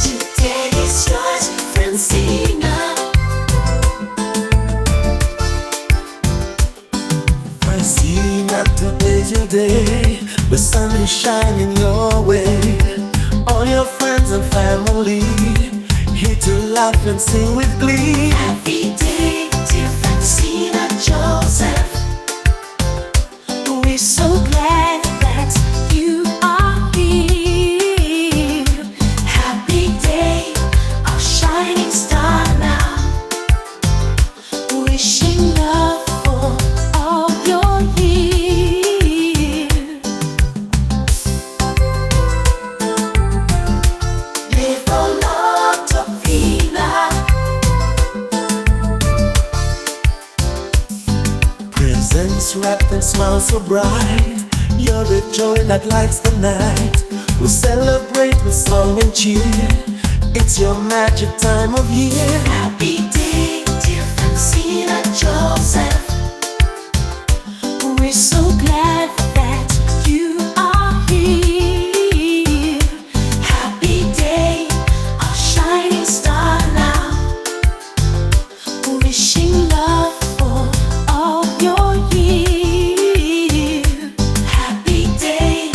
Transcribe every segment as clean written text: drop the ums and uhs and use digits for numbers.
Today is yours, Francina. Francina, today's your day. The sun is shining your way. All your friends and family here to laugh and sing with glee. Happy day, dear Francina Joseph. We're so glad that you are here. Happy day, our shining star now. Wishing love for all your years. Live a lot of vida. Presents wrapped in smiles so bright. You're the joy that lights the night. We celebrate with song and cheer. It's your magic time of year. Happy day, dear Francina Joseph. We're so glad that you are here. Happy day, our shining star now. Wishing love for all your years. Happy day,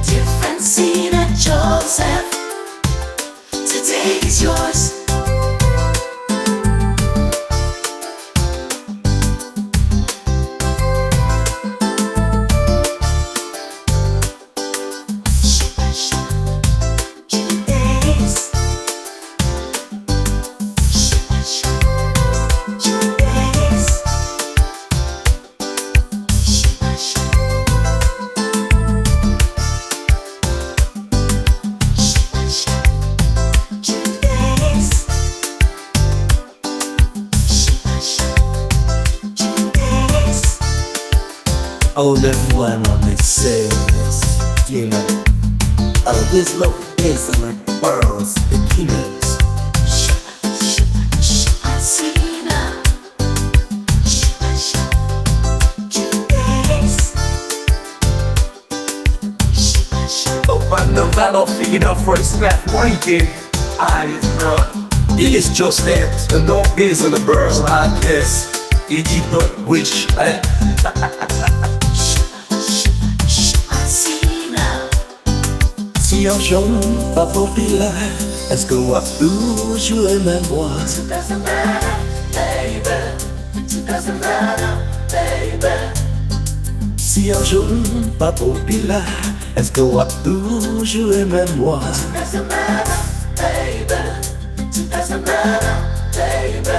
dear Francina Joseph. Today is yours. Oh, the one on the service, you know. Oh, this low is like pearls, the keynotes. Oh, I know that I'll figure out for a scrap ranking. I know. It is just that the dog is in the birds like this. It is not which Si un jour pas populaire, est-ce que on va toujours aimer moi? It doesn't matter, baby. It doesn't matter, baby. Si un jour pas populaire, est-ce que on va toujours aimer moi? It doesn't matter, baby. It doesn't matter, baby.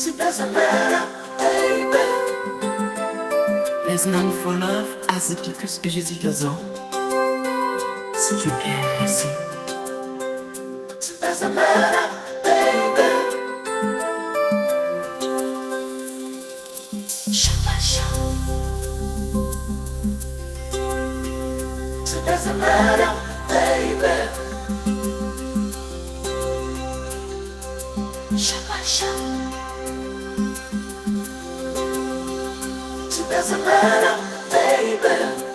It doesn't matter, baby. There's none for love as it que ce que Jésus faisait. Si tu aimes ainsi. It doesn't matter, baby. Shabasha. It doesn't matter, baby. Shabasha. It doesn't matter, baby.